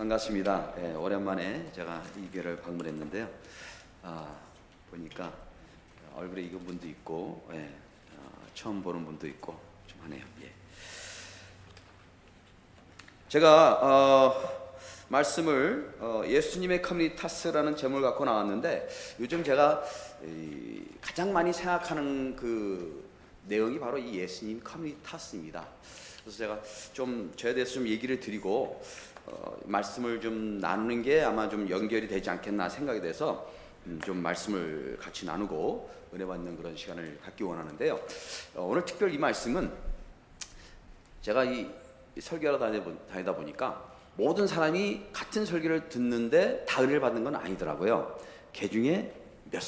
반갑습니다. 오랜만에 제가 이 교회를 방문했는데요. 보니까 얼굴에 익은 분도 있고, 처음 보는 분도 있고 좀 하네요. 제가 말씀을 예수님의 커뮤니타스라는 제목을 갖고 나왔는데, 요즘 제가 가장 많이 생각하는 그 내용이 바로 이 예수님 커뮤니타스입니다. 그래서 제가 좀 저에 대해서 좀 얘기를 드리고 말씀을 좀 나누는 게 아마 좀 연결이 되지 않겠나 생각이 돼서 좀 말씀을 같이 나누고 은혜 받는 그런 시간을 갖기 원하는데요. 오늘 특별히 이 말씀은 제가 이 설교하러 다니다 보니까 모든 사람이 같은 설교를 듣는데 다 은혜를 받는 건 아니더라고요. 개 중에 몇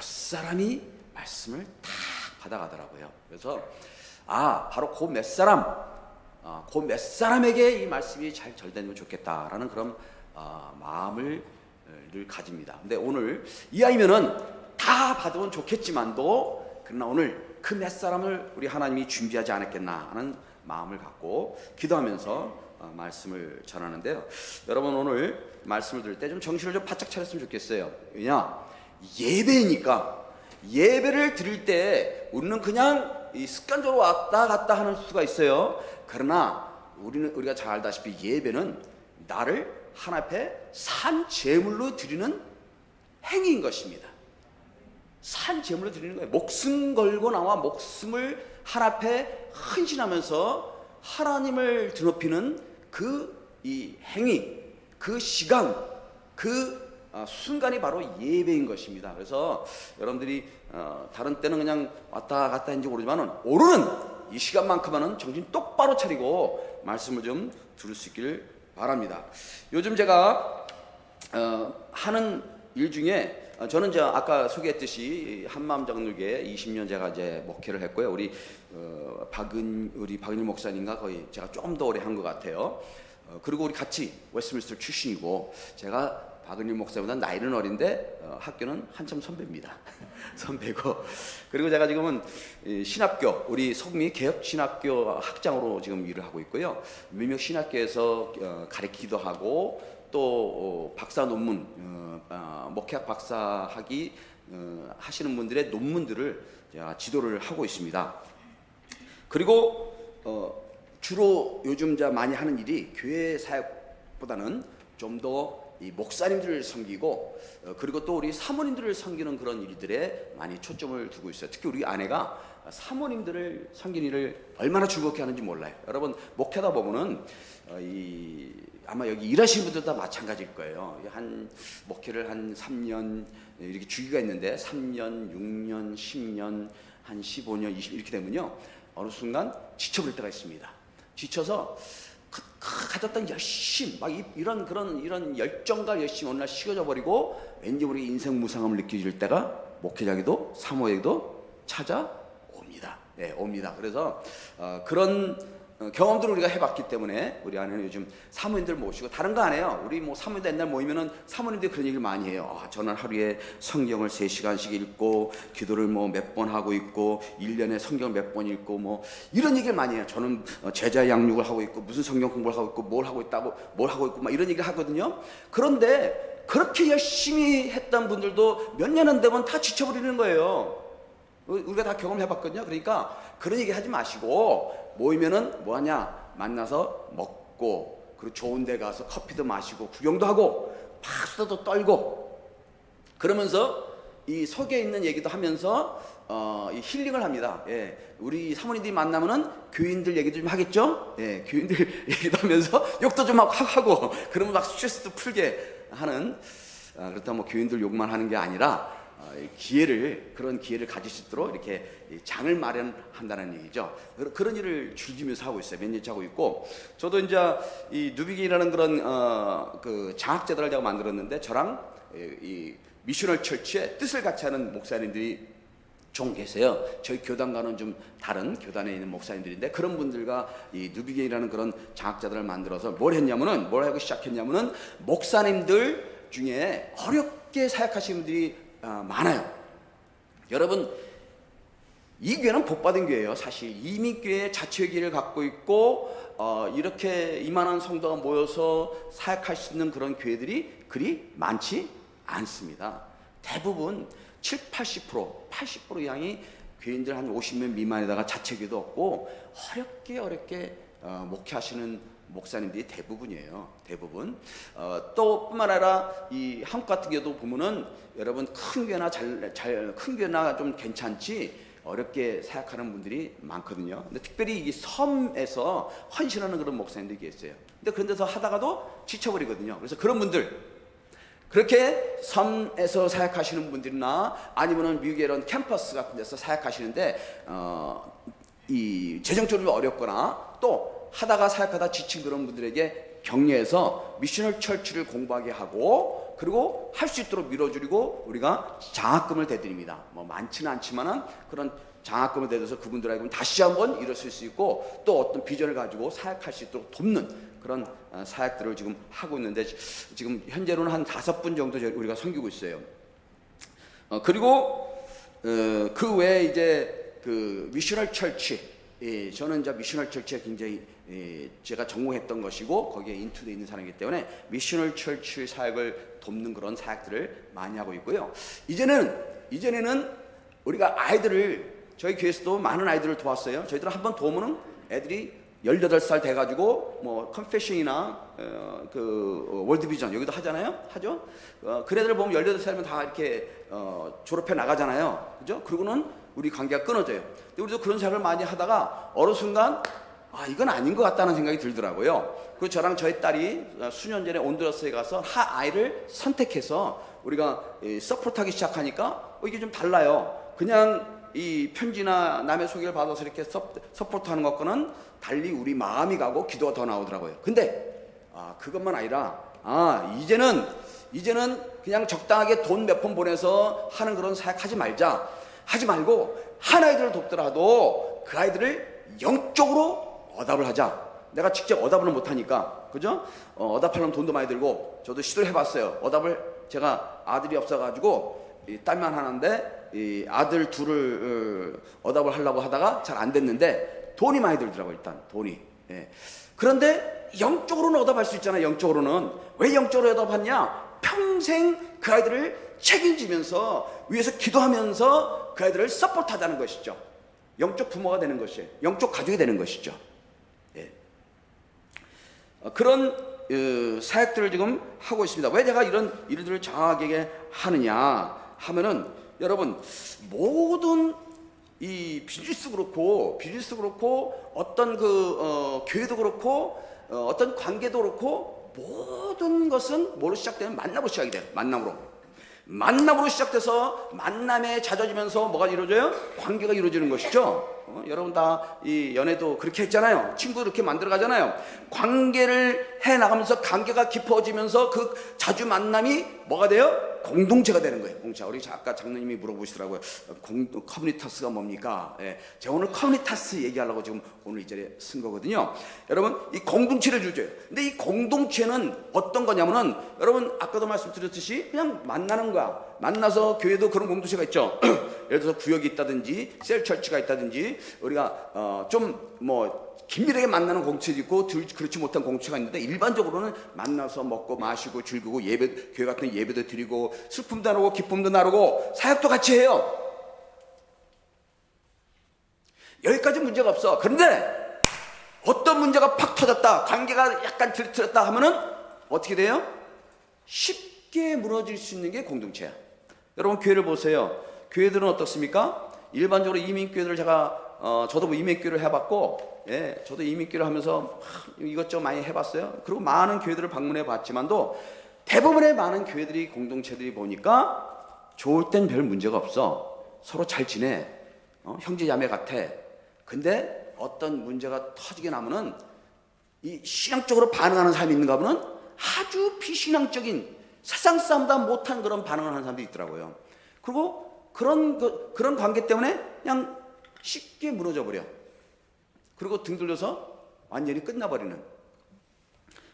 사람이 말씀을 다 받아가더라고요. 그래서 바로 그 몇 사람에게 이 말씀이 잘 전달되면 좋겠다라는 그런 마음을 늘 가집니다. 근데 오늘 이왕이면은 다 받으면 좋겠지만도, 그러나 오늘 그 몇 사람을 우리 하나님이 준비하지 않았겠나 하는 마음을 갖고 기도하면서 말씀을 전하는데요. 여러분, 오늘 말씀을 들을 때 좀 정신을 좀 바짝 차렸으면 좋겠어요. 왜냐? 예배니까. 예배를 드릴 때 우리는 그냥 이 습관적으로 왔다 갔다 하는 수가 있어요. 그러나 우리가 잘 알다시피 예배는 나를 하나님 앞에 산 제물로 드리는 행위인 것입니다. 산 제물로 드리는 거예요. 목숨 걸고 나와 목숨을 하나님 앞에 헌신하면서 하나님을 드높이는 이 행위, 그 시간, 그 순간이 바로 예배인 것입니다. 그래서 여러분들이 다른 때는 그냥 왔다 갔다 했는지 모르지만 오늘은 이 시간만큼은 정신 똑바로 차리고 말씀을 좀 들을 수 있기를 바랍니다. 요즘 제가 하는 일 중에 저는 이제 아까 소개했듯이 한마음 장로교회 20년 제가 이제 목회를 했고요. 우리 박은일 목사님과 거의 제가 좀 더 오래 한 것 같아요. 그리고 우리 같이 웨스트민스터 출신이고, 제가 박은일 목사보다 나이는 어린데 학교는 한참 선배입니다. 선배고, 그리고 제가 지금은 신학교, 우리 속미 개혁신학교 학장으로 지금 일을 하고 있고요. 몇몇 신학교에서 가르치기도 하고, 또 박사 논문, 목회학 박사 하시는 분들의 논문들을 제가 지도를 하고 있습니다. 그리고 주로 요즘 많이 하는 일이 교회 사역보다는 좀 더 이 목사님들을 섬기고, 그리고 또 우리 사모님들을 섬기는 그런 일들에 많이 초점을 두고 있어요. 특히 우리 아내가 사모님들을 섬기는 일을 얼마나 즐겁게 하는지 몰라요. 여러분, 목회다 보면은 아마 여기 일하시는 분들도 다 마찬가지일 거예요. 목회를 한 3년 이렇게 주기가 있는데, 3년, 6년, 10년, 한 15년, 20년 이렇게 되면요, 어느 순간 지쳐버릴 때가 있습니다. 지쳐서 가졌던 열심, 막 이런 열정과 열심이 어느 날 식어져 버리고, 왠지 우리 인생 무상함을 느껴질 때가 목회자에게도 사모에게도 찾아옵니다. 옵니다. 그래서 그런 경험들을 우리가 해봤기 때문에 우리 아내는 요즘 사모님들 모시고, 다른 거 안 해요. 우리 사모님들 옛날 모이면은 사모님들이 그런 얘기를 많이 해요. 저는 하루에 성경을 3시간씩 읽고, 기도를 몇 번 하고 있고, 1년에 성경을 몇 번 읽고, 이런 얘기를 많이 해요. 저는 제자 양육을 하고 있고, 무슨 성경 공부를 하고 있고, 뭘 하고 있고, 막 이런 얘기를 하거든요. 그런데 그렇게 열심히 했던 분들도 몇 년 안 되면 다 지쳐버리는 거예요. 우리가 다 경험해봤거든요. 그러니까 그런 얘기 하지 마시고, 모이면은 뭐하냐, 만나서 먹고, 그리고 좋은 데 가서 커피도 마시고 구경도 하고 박수도 떨고, 그러면서 이 속에 있는 얘기도 하면서 이 힐링을 합니다. 우리 사모님들이 만나면은 교인들 얘기도 좀 하겠죠. 교인들 얘기도 하면서 욕도 좀 하고, 그러면 막 스트레스도 풀게 하는, 그렇다고 교인들 욕만 하는 게 아니라 그런 기회를 가질 수 있도록 이렇게 장을 마련한다는 얘기죠. 그런 일을 즐기면서 하고 있어요. 몇 년째 하고 있고, 저도 이제 이 누비기라는 그런 그 장학제도를 제가 만들었는데, 저랑 이 미셔널 처치의 뜻을 같이 하는 목사님들이 종 계세요. 저희 교단과는 좀 다른 교단에 있는 목사님들인데, 그런 분들과 이 누비게이라는 그런 장학자들을 만들어서 뭘 하고 시작했냐면은, 목사님들 중에 어렵게 사역하시는 분들이 많아요. 여러분, 이 교회는 복받은 교회예요. 사실 이민교회 자체회기를 갖고 있고 이렇게 이만한 성도가 모여서 사역할 수 있는 그런 교회들이 그리 많지 않습니다. 대부분 80% 이상이 교인들 한 50명 미만에다가 자체교도 없고 어렵게 목회하시는 목사님들이 대부분이에요. 대부분. 또 뿐만 아니라 이 한국 같은 경우도 보면은 여러분 큰 교회나 큰 교회나 좀 괜찮지 어렵게 사역하는 분들이 많거든요. 근데 특별히 이 섬에서 헌신하는 그런 목사님들이 계세요. 근데 그런 데서 하다가도 지쳐버리거든요. 그래서 그런 분들, 그렇게 섬에서 사역하시는 분들이나 아니면은 미국의 이런 캠퍼스 같은 데서 사역하시는데 이 재정적으로 어렵거나 또 하다가 사역하다 지친 그런 분들에게 격려해서 미셔널 철치를 공부하게 하고 그리고 할 수 있도록 밀어주고 우리가 장학금을 대드립니다. 뭐 많지는 않지만은 그런 장학금을 대줘서 그분들에게 다시 한번 일어설 수 있고 또 어떤 비전을 가지고 사역할 수 있도록 돕는 그런 사역들을 지금 하고 있는데 지금 현재로는 한 5분 정도 우리가 섬기고 있어요. 그리고 그 외에 이제 그 미셔널 철치, 저는 이제 미셔널 철치에 굉장히 제가 전공했던 것이고 거기에 인투되어 있는 사람이기 때문에 미셔널 철치 사역을 돕는 그런 사역들을 많이 하고 있고요. 이전에는 우리가 아이들을 저희 교회에서도 많은 아이들을 도왔어요. 저희들은 한번 도우면은 애들이 18살 돼가지고 뭐 컨페션이나 그 월드비전 여기도 하죠. 그 애들 보면 18살이면 다 이렇게 졸업해 나가잖아요. 그죠? 그리고는 우리 관계가 끊어져요. 근데 우리도 그런 생각을 많이 하다가 어느 순간 이건 아닌 것 같다는 생각이 들더라고요. 그 저랑 저희 딸이 수년 전에 온두라스에 가서 아이를 선택해서 우리가 서포트하기 시작하니까 이게 좀 달라요. 그냥 이 편지나 남의 소개를 받아서 이렇게 서포트하는 것과는 달리 우리 마음이 가고 기도가 더 나오더라고요. 근데 그것만 아니라 이제는 그냥 적당하게 돈 몇 번 보내서 하는 그런 사역 하지 말고 한 아이들을 돕더라도 그 아이들을 영적으로 어답을 하자. 내가 직접 어답을 못하니까, 그죠? 어답하려면 돈도 많이 들고, 저도 시도를 해봤어요. 제가 아들이 없어가지고, 딸만 하나인데, 이 아들 둘을 어답을 하려고 하다가 잘 안 됐는데, 돈이 많이 들더라고요, 일단, 돈이. 예. 그런데 영적으로는 어답할 수 있잖아요, 영적으로는. 왜 영적으로 어답하냐? 평생 그 아이들을 책임지면서, 위에서 기도하면서 그 아이들을 서포트하자는 것이죠. 영적 부모가 되는 것이에요. 영적 가족이 되는 것이죠. 예. 그런 사역들을 지금 하고 있습니다. 왜 제가 이런 일들을 장하게 하느냐 하면은 여러분 모든 이 비즈니스 그렇고 어떤 교회도 그렇고 어떤 관계도 그렇고 모든 것은 뭐로 시작되면 만남으로 시작이 돼요. 만남으로 시작돼서 만남에 잦아지면서 뭐가 이루어져요? 관계가 이루어지는 것이죠. 여러분 다 이 연애도 그렇게 했잖아요. 친구 이렇게 만들어 가잖아요. 관계를 해 나가면서 관계가 깊어지면서 그 자주 만남이 뭐가 돼요? 공동체가 되는 거예요. 공동체. 우리 아까 장로님이 물어보시더라고요. 커뮤니타스가 뭡니까? 예. 제가 오늘 커뮤니타스 얘기하려고 지금 오늘 이 자리에 쓴 거거든요. 여러분 이 공동체를 주죠. 근데 이 공동체는 어떤 거냐면은 여러분 아까도 말씀드렸듯이 그냥 만나는 거야. 만나서 교회도 그런 공동체가 있죠. 예를 들어서 구역이 있다든지 셀처치가 있다든지 우리가 좀 뭐 긴밀하게 만나는 공동체도 있고 그렇지 못한 공동체가 있는데 일반적으로는 만나서 먹고 마시고 즐기고 교회 같은 예배도 드리고 슬픔도 나누고 기쁨도 나누고 사역도 같이 해요. 여기까지 문제가 없어. 그런데 어떤 문제가 팍 터졌다, 관계가 약간 들뜨렸다 하면은 어떻게 돼요? 쉽게 무너질 수 있는 게 공동체야. 여러분 교회를 보세요. 교회들은 어떻습니까? 일반적으로 이민교회들 저도 뭐 이민교회를 해봤고, 예, 저도 이민교회를 하면서 이것저것 많이 해봤어요. 그리고 많은 교회들을 방문해 봤지만도 대부분의 많은 교회들이 공동체들이 보니까 좋을 땐 별 문제가 없어. 서로 잘 지내. 형제 자매 같아. 근데 어떤 문제가 터지게 나면은 이 신앙적으로 반응하는 사람이 있는가 보면 아주 비신앙적인 세상 사람보다 못한 그런 반응을 하는 사람들이 있더라고요. 그리고 그런 관계 때문에 그냥 쉽게 무너져 버려. 그리고 등 돌려서 완전히 끝나버리는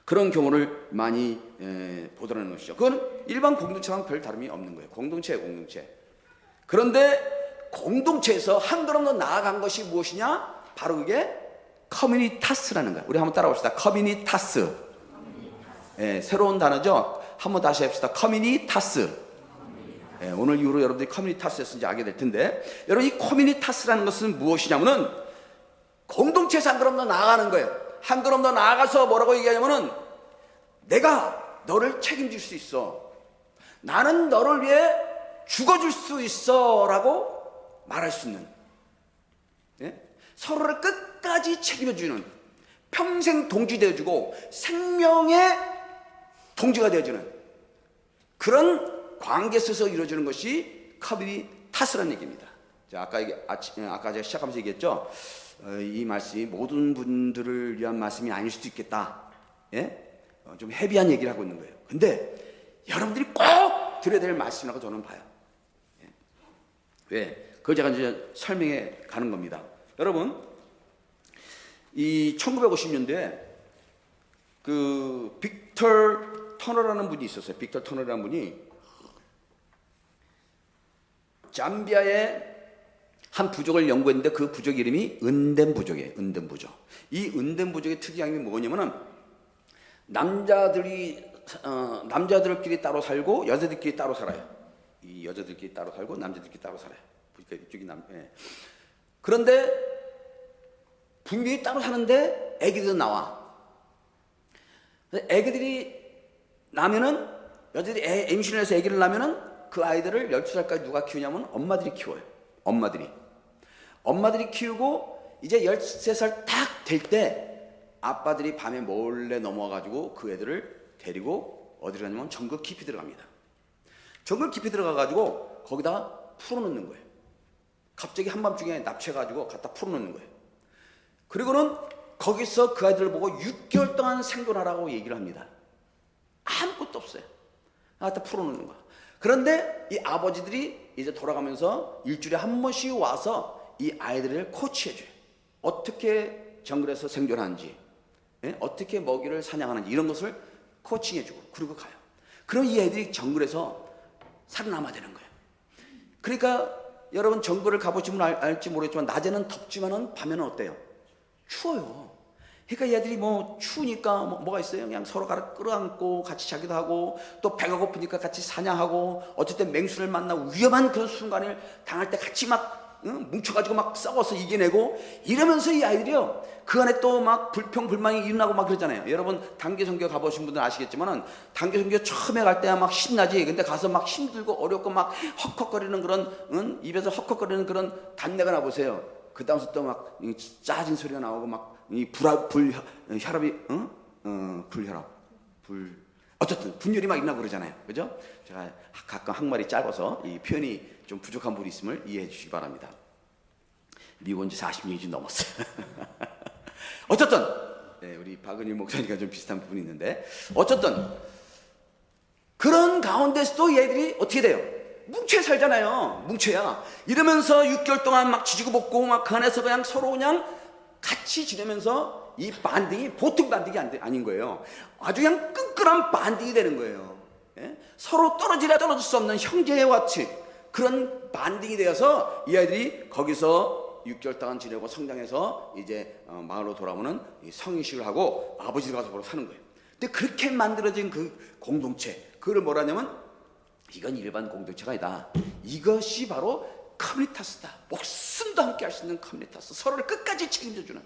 그런 경우를 많이 보더라는 것이죠. 그건 일반 공동체랑 별 다름이 없는 거예요. 공동체예요, 공동체. 그런데 공동체에서 한 걸음 더 나아간 것이 무엇이냐? 바로 그게 커뮤니타스라는 거예요. 우리 한번 따라봅시다. 커뮤니타스. 예, 새로운 단어죠. 한번 다시 합시다. 커뮤니타스. 예, 오늘 이후로 여러분들이 커뮤니타스에서 이제 알게 될 텐데, 여러분 이 커뮤니타스라는 것은 무엇이냐면은 공동체에서 한 걸음 더 나아가는 거예요. 한 걸음 더 나아가서 뭐라고 얘기하냐면은 내가 너를 책임질 수 있어. 나는 너를 위해 죽어줄 수 있어 라고 말할 수 있는, 예? 서로를 끝까지 책임져주는, 평생 동지 되어주고 생명의 동지가 되어주는 그런 관계 속에서 이루어지는 것이 커뮤니타스라는 얘기입니다. 자, 아까 제가 시작하면서 얘기했죠. 이 말씀이 모든 분들을 위한 말씀이 아닐 수도 있겠다. 예? 좀 헤비한 얘기를 하고 있는 거예요. 근데 여러분들이 꼭 들어야 될 말씀이라고 저는 봐요. 예. 왜? 그걸 제가 이제 설명해 가는 겁니다. 여러분, 이 1950년대에 그 빅터 터너라는 분이 있었어요. 빅터 터너라는 분이 잠비아의 한 부족을 연구했는데 그 부족 이름이 은덴 부족이에요. 은덴 부족. 이 은덴 부족의 특이한 게 뭐냐면은 남자들끼리 따로 살고 여자들끼리 따로 살아요. 이 여자들끼리 따로 살고 남자들끼리 따로 살아요. 그러니까 이쪽이 예. 그런데 분명히 따로 사는데 애기들 나와. 애기들이 나면은 여자들이 임신을 해서 애기를 낳으면은 그 아이들을 12살까지 누가 키우냐면 엄마들이 키워요. 엄마들이 키우고 이제 13살 딱 될 때 아빠들이 밤에 몰래 넘어와가지고 그 애들을 데리고 어디로 가냐면 정글 깊이 들어갑니다. 정글 깊이 들어가가지고 거기다가 풀어놓는 거예요. 갑자기 한밤중에 납치해가지고 갖다 풀어놓는 거예요. 그리고는 거기서 그 아이들을 보고 6개월 동안 생존하라고 얘기를 합니다. 아무것도 없어요. 갖다 풀어놓는 거야. 그런데 이 아버지들이 이제 돌아가면서 일주일에 한 번씩 와서 이 아이들을 코치해줘요. 어떻게 정글에서 생존하는지, 예? 어떻게 먹이를 사냥하는지 이런 것을 코칭해주고 그러고 가요. 그럼 이 애들이 정글에서 살아남아야 되는 거예요. 그러니까 여러분 정글을 가보시면 알지 모르겠지만 낮에는 덥지만은 밤에는 어때요? 추워요. 그러니까 얘들이 뭐 추우니까 뭐가 있어요? 그냥 서로 끌어안고 같이 자기도 하고 또 배가 고프니까 같이 사냥하고 어쨌든 맹수를 만나 위험한 그런 순간을 당할 때 같이 막 뭉쳐가지고 막 싸워서 이겨내고 이러면서 이 아이들이요 그 안에 또 막 불평불만이 일어나고 막 그러잖아요. 여러분 단기선교 가보신 분들은 아시겠지만은 단기선교 처음에 갈 때야 막 신나지. 근데 가서 막 힘들고 어렵고 막 헉헉거리는 그런 입에서 헉헉거리는 그런 단내가 나 보세요. 그 다음부터 또 막 짜진 소리가 나오고 막 이 혈압이 어쨌든 분열이 막 일어나고 그러잖아요. 그죠? 제가 가끔 한말이 짧아서 이 표현이 좀 부족한 분이 있음을 이해해 주시기 바랍니다. 미국 온 지 40년이 좀 넘었어요. 어쨌든 네, 우리 박은일 목사님과 좀 비슷한 부분이 있는데 어쨌든 그런 가운데서도 얘들이 어떻게 돼요? 뭉쳐 살잖아요. 뭉쳐야 이러면서 6개월 동안 막 지지고 볶고 막 그 안에서 그냥 서로 그냥 같이 지내면서 이 반딩이 보통 반딩이 아닌 거예요. 아주 그냥 끈끈한 반딩이 되는 거예요. 예? 서로 떨어질 수 없는 형제와 같이 그런 반딩이 되어서 이 아이들이 거기서 6개월 동안 지내고 성장해서 이제 마을로 돌아오는 성인식을 하고 아버지들 가서 보러 사는 거예요. 근데 그렇게 만들어진 그 공동체, 그걸 뭐라 하냐면 이건 일반 공동체가 아니다. 이것이 바로 커뮤니타스다. 목숨도 함께 할 수 있는 커뮤니타스. 서로를 끝까지 책임져주는.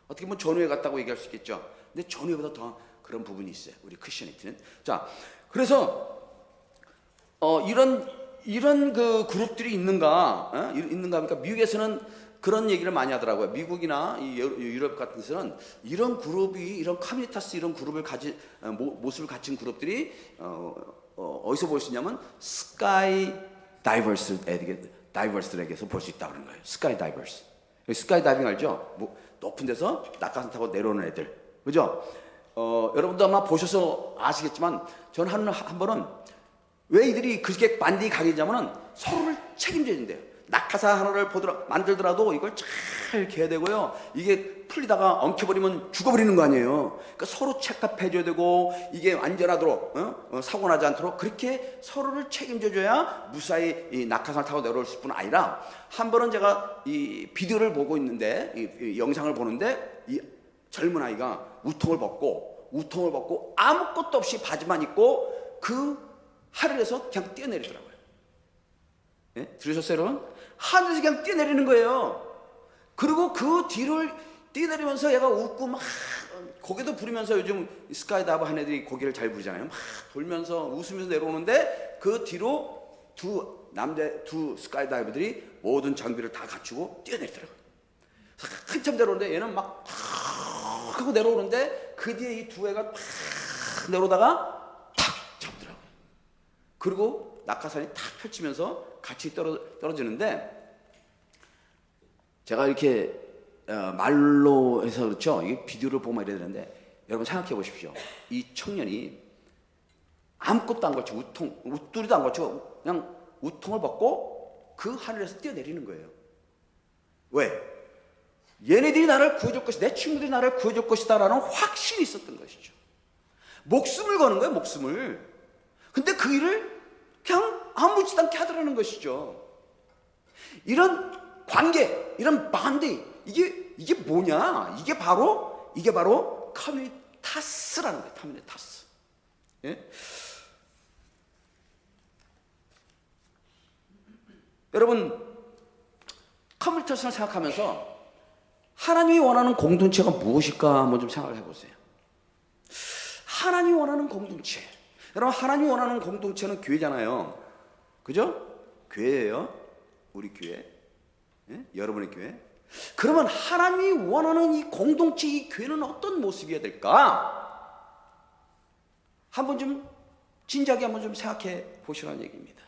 어떻게 보면 전후에 같다고 얘기할 수 있겠죠. 근데 전후보다 더 그런 부분이 있어요. 우리 크리스천이티는. 자, 그래서 이런 그 그룹들이 있는가 하니까 미국에서는 그런 얘기를 많이 하더라고요. 미국이나 이 유럽 같은 데서는 이런 그룹이 이런 커뮤니타스 이런 그룹을 모습을 갖춘 그룹들이 어디서 볼 수 있냐면 스카이 다이버스에게서 볼 수 있다고 그런 거예요. 스카이 다이버스. 스카이 다이빙 알죠? 뭐 높은 데서 낙하산 타고 내려오는 애들. 그죠? 여러분도 아마 보셔서 아시겠지만 저는 한 번은 왜 이들이 그렇게 반디 가겠냐면은 서로를 책임져야 된대요. 낙하산 하나를 만들더라도 이걸 잘 개야 되고요. 이게 풀리다가 엉켜버리면 죽어버리는 거 아니에요. 그러니까 서로 체크해줘야 되고, 이게 안전하도록 사고 나지 않도록 그렇게 서로를 책임져줘야 무사히 이 낙하산을 타고 내려올 뿐 아니라, 한 번은 제가 이 비디오를 보고 있는데, 이 영상을 보는데, 이 젊은 아이가 우통을 벗고 아무것도 없이 바지만 입고 그 하늘에서 그냥 뛰어내리더라고요. 예? 들으셨어요, 여러분? 하늘에서 그냥 뛰어내리는 거예요. 그리고 그 뒤를 뛰어내리면서 얘가 웃고 막 고개도 부리면서, 요즘 스카이다이버 한 애들이 고개를 잘 부리잖아요. 막 돌면서 웃으면서 내려오는데, 그 뒤로 두 스카이다이버들이 모든 장비를 다 갖추고 뛰어내리더라고요. 한참 내려오는데 얘는 막 하고 내려오는데, 그 뒤에 이 두 애가 팍 내려오다가 탁 잡더라고요. 그리고 낙하산이 탁 펼치면서 같이 떨어지는데, 제가 이렇게 말로 해서 그렇죠. 이게 비디오를 보면 이래야 되는데, 여러분 생각해 보십시오. 이 청년이 아무것도 안 걸치고 웃두리도 안 걸치고 그냥 우통을 벗고 그 하늘에서 뛰어내리는 거예요. 왜? 얘네들이 나를 구해줄 것이다, 내 친구들이 나를 구해줄 것이다 라는 확신이 있었던 것이죠. 목숨을 거는 거예요, 목숨을. 근데 그 일을 그냥 아무렇지도 않게 하더라는 것이죠. 이런 관계, 이런 반대, 이게 뭐냐? 이게 바로 커뮤니타스라는 거예요. 커뮤니타스. 예? 여러분, 커뮤니타스를 생각하면서 하나님이 원하는 공동체가 무엇일까 한번 좀 생각을 해보세요. 하나님이 원하는 공동체. 여러분, 하나님이 원하는 공동체는 교회잖아요. 그죠? 교회예요. 우리 교회. 예? 여러분의 교회. 그러면 하나님이 원하는 이 공동체, 이 교회는 어떤 모습이어야 될까? 한번 좀 진지하게 한번 좀 생각해 보시라는 얘기입니다.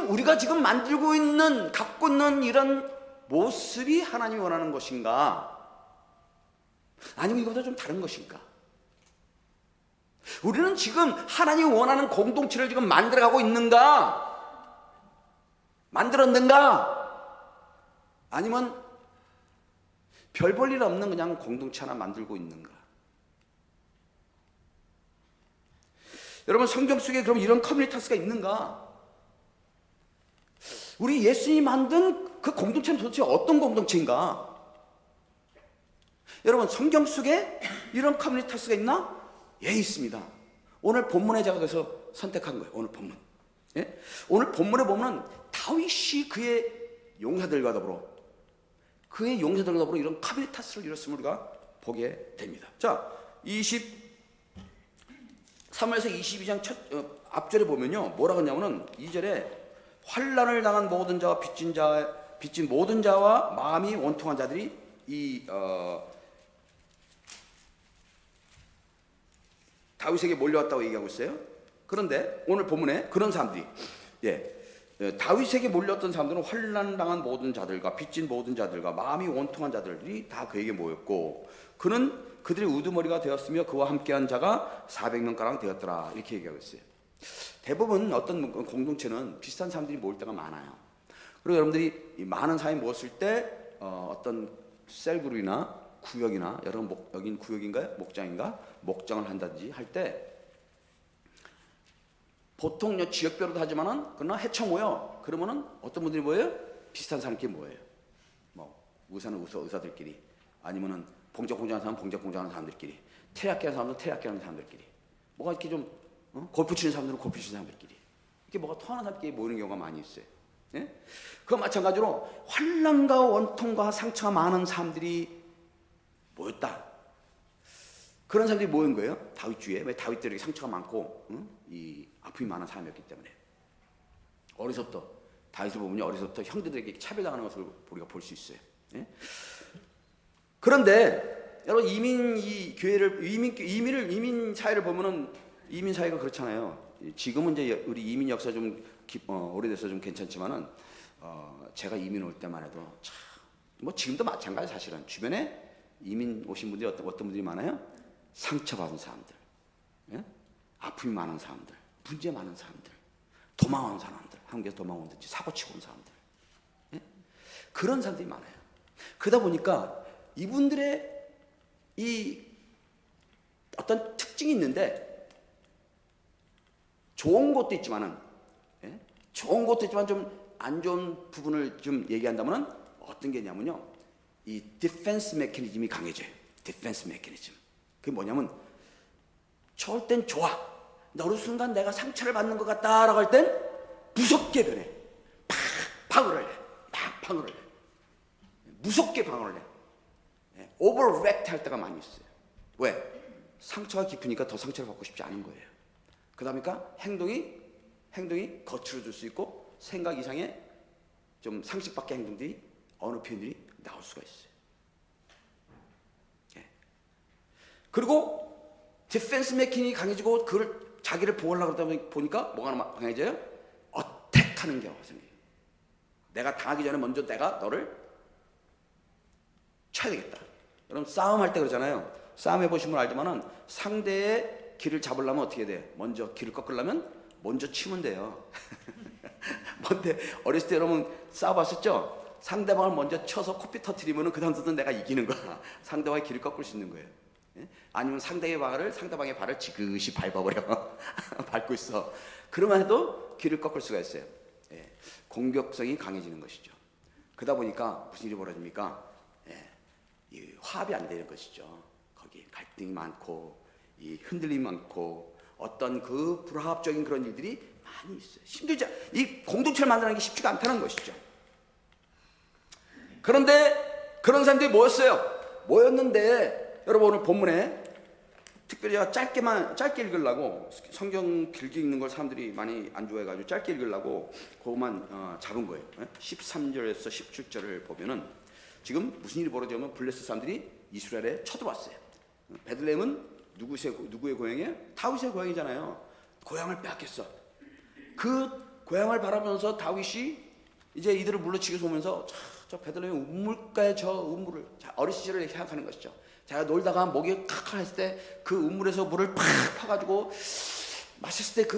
우리가 지금 만들고 있는, 갖고 있는 이런 모습이 하나님이 원하는 것인가? 아니면 이거보다 좀 다른 것인가? 우리는 지금 하나님이 원하는 공동체를 지금 만들어가고 있는가? 만들었는가? 아니면 별 볼 일 없는 그냥 공동체 하나 만들고 있는가? 여러분, 성경 속에 그럼 이런 커뮤니타스가 있는가? 우리 예수님이 만든 그 공동체는 도대체 어떤 공동체인가? 여러분, 성경 속에 이런 커뮤니타스가 있나? 예, 있습니다. 오늘 본문에 제가 그래서 선택한 거예요. 오늘 본문. 예? 오늘 본문에 보면 다윗이 그의 용사들과 더불어 이런 커뮤니타스를 이뤘음을 우리가 보게 됩니다. 자, 3에서 22장 앞절에 보면요, 뭐라고 하냐면은 2절에 환난을 당한 모든 자와 빚진 모든 자와 마음이 원통한 자들이 다윗에게 몰려왔다고 얘기하고 있어요. 그런데 오늘 본문에 그런 사람들이, 다윗에게 몰려왔던 사람들은 환난 당한 모든 자들과 빚진 모든 자들과 마음이 원통한 자들이 다 그에게 모였고, 그는 그들의 우두머리가 되었으며 그와 함께한 자가 400명가량 되었더라, 이렇게 얘기하고 있어요. 대부분 어떤 공동체는 비슷한 사람들이 모일 때가 많아요. 그리고 여러분들이 많은 사람이 모였을 때 어떤 셀그룹이나 구역이나, 여러분 여긴 구역인가요? 목장을 한다든지 할 때 보통 지역별로도 하지만은 그러나 해쳐 모여. 그러면은 어떤 분들이 모여요? 비슷한 사람끼리 모여요. 뭐 의사는 의사들끼리, 아니면은 봉적 공장하는 사람은 봉적 공장하는 사람들끼리, 테리야끼 하는 사람은 테리야끼 하는 사람들끼리, 뭐가 이렇게 좀 골프 치는 사람들은 골프 치는 사람들끼리, 이렇게 뭐가 통하는 사람끼리 모이는 경우가 많이 있어요. 예? 그와 마찬가지로 환난과 원통과 상처가 많은 사람들이 모였다. 그런 사람들이 모인 거예요. 다윗 주에. 왜? 다윗들에게 상처가 많고 이 아픔이 많은 사람이었기 때문에. 어려서부터 다윗을 보면 어려서부터 형제들에게 차별당하는 것을 우리가 볼 수 있어요. 예? 그런데 여러분, 이민 사회를 보면은 이민 사회가 그렇잖아요. 지금은 이제 우리 이민 역사 좀 오래돼서 좀 괜찮지만은 제가 이민 올 때만 해도 참, 뭐 지금도 마찬가지. 사실은 주변에 이민 오신 분들이 어떤 분들이 많아요? 상처받은 사람들, 예? 아픔이 많은 사람들, 문제 많은 사람들, 도망온 사람들, 한국에서 도망온든지 사고 치고 온 사람들, 예? 그런 사람들이 많아요. 그러다 보니까 이분들의 이 어떤 특징이 있는데, 좋은 것도 있지만은, 예? 좋은 것도 있지만 좀 안 좋은 부분을 좀 얘기한다면은 어떤 게 있냐면요, 이 디펜스 메커니즘이 강해져요. 디펜스 메커니즘. 그게 뭐냐면, 좋을 땐 좋아. 어느 순간 내가 상처를 받는 것 같다라고 할 땐 무섭게 변해. 팍 방어를 해. 막 방어를 해. 무섭게 방어를 해. 오버렉트 할 때가 많이 있어요. 왜? 상처가 깊으니까 더 상처를 받고 싶지 않은 거예요. 그러니까 행동이 거칠어질 수 있고, 생각 이상의 좀 상식 밖의 행동들이, 어느 표현들이 나올 수가 있어요. 예. 그리고 디펜스 메커니즘이 강해지고 그걸 자기를 보호하려고 그러다 보니까 뭐가 강해져요? 어택하는 경우가 생겨요. 내가 당하기 전에 먼저 내가 너를 쳐야 되겠다. 여러분 싸움할 때 그러잖아요. 싸움 해보신 분 알지만은 상대의 길을 잡으려면 어떻게 돼? 먼저 길을 꺾으려면 먼저 치면 돼요. 뭔데 어렸을 때 여러분 싸워봤었죠? 상대방을 먼저 쳐서 코피 터트리면은 그 다음부터는 내가 이기는 거야. 상대방의 길을 꺾을 수 있는 거예요. 예? 아니면 상대방의 발을 지그시 밟아버려. 밟고 있어. 그러면 해도 길을 꺾을 수가 있어요. 예. 공격성이 강해지는 것이죠. 그러다 보니까 무슨 일이 벌어집니까? 예. 이 화합이 안 되는 것이죠. 거기 갈등이 많고, 이 흔들림이 많고, 어떤 그 불화합적인 그런 일들이 많이 있어요. 힘들죠. 이 공동체를 만드는 게 쉽지가 않다는 것이죠. 그런데 그런 사람들이 모였는데, 여러분 오늘 본문에 특별히 제가 짧게 읽으려고, 성경 길게 읽는 걸 사람들이 많이 안 좋아해가지고 짧게 읽으려고 그것만 잡은 거예요. 13절에서 17절을 보면은 지금 무슨 일이 벌어지냐면, 블레셋 사람들이 이스라엘에 쳐들어왔어요. 베들레헴은 누구의 고향이에요? 다윗의 고향이잖아요. 고향을 빼앗겼어. 그 고향을 바라보면서 다윗이 이제 이들을 물러치기 오면서, 저 베들레헴 우물가에 저 우물을, 어린 시절을 생각하는 것이죠. 제가 놀다가 목이 칵칵 했을 때 그 우물에서 물을 팍 파가지고 마셨을 때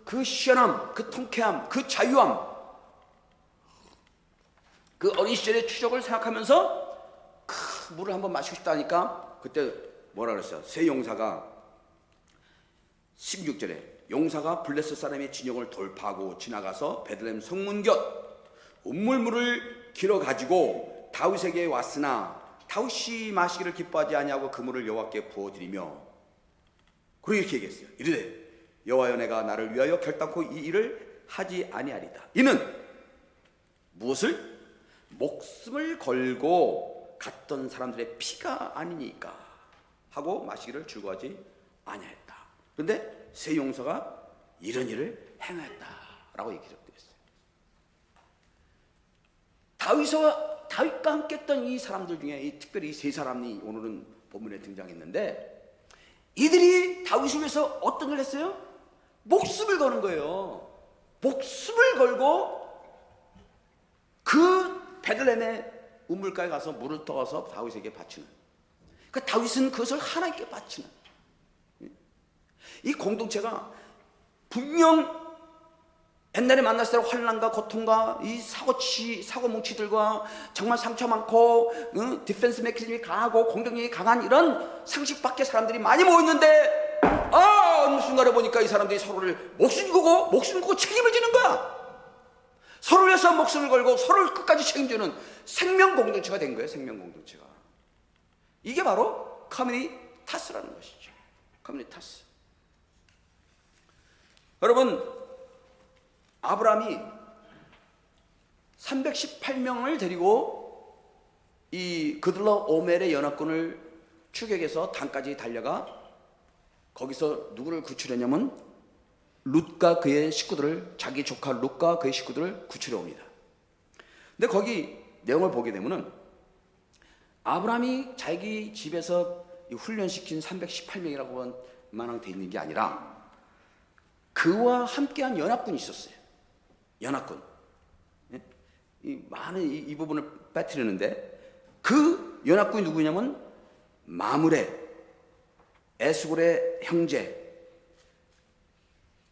그 시원함, 그 통쾌함, 그 자유함, 그 어린 시절의 추적을 생각하면서 그 물을 한번 마시고 싶다니까, 그때 뭐라 그랬어요? 세 용사가 16절에 용사가 블레셋 사람의 진영을 돌파하고 지나가서 베들레헴 성문 곁 우물물을 길어 가지고 다윗에게 왔으나 다윗이 마시기를 기뻐하지 아니하고 그 물을 여호와께 부어드리며, 그리고 이렇게 얘기했어요. 이르되 여호와여, 내가 나를 위하여 결단코 이 일을 하지 아니하리다. 이는 무엇을? 목숨을 걸고 갔던 사람들의 피가 아니니까 하고 마시기를 즐거워하지 아니하였다. 그런데 세 용사가 이런 일을 행하였다라고 얘기되어 있어요. 다윗과 함께 했던 이 사람들 중에 특별히 이 세 사람이 오늘은 본문에 등장했는데, 이들이 다윗을 위해서 어떤 걸 했어요? 목숨을 거는 거예요. 목숨을 걸고 그 베들레헴의 우물가에 가서 물을 떠와서 다윗에게 바치는, 그러니까 다윗은 그것을 하나님께 바치는, 이 공동체가 분명 옛날에 만났을 때 환난과 고통과 이 사고뭉치들과 정말 상처 많고, 디펜스 메커니즘이 강하고 공격력이 강한 이런 상식 밖의 사람들이 많이 모였는데, 어느 순간에 보니까 이 사람들이 서로를 목숨 걸고 책임을 지는 거야. 서로를 위해서 목숨을 걸고 서로를 끝까지 책임지는 생명 공동체가 된 거예요. 생명 공동체가. 이게 바로 커뮤니타스라는 것이죠. 커뮤니타스. 여러분, 아브라함이 318명을 데리고 이 그들러 오멜의 연합군을 추격해서 단까지 달려가 거기서 누구를 구출했냐면 룻과 그의 식구들을, 자기 조카 룻과 그의 식구들을 구출해 옵니다. 근데 거기 내용을 보게 되면은 아브라함이 자기 집에서 훈련시킨 318명이라고만 돼 있는 게 아니라 그와 함께한 연합군이 있었어요. 연합군. 많은 이 부분을 빠뜨리는데, 그 연합군이 누구냐면 마므레, 에스골의 형제,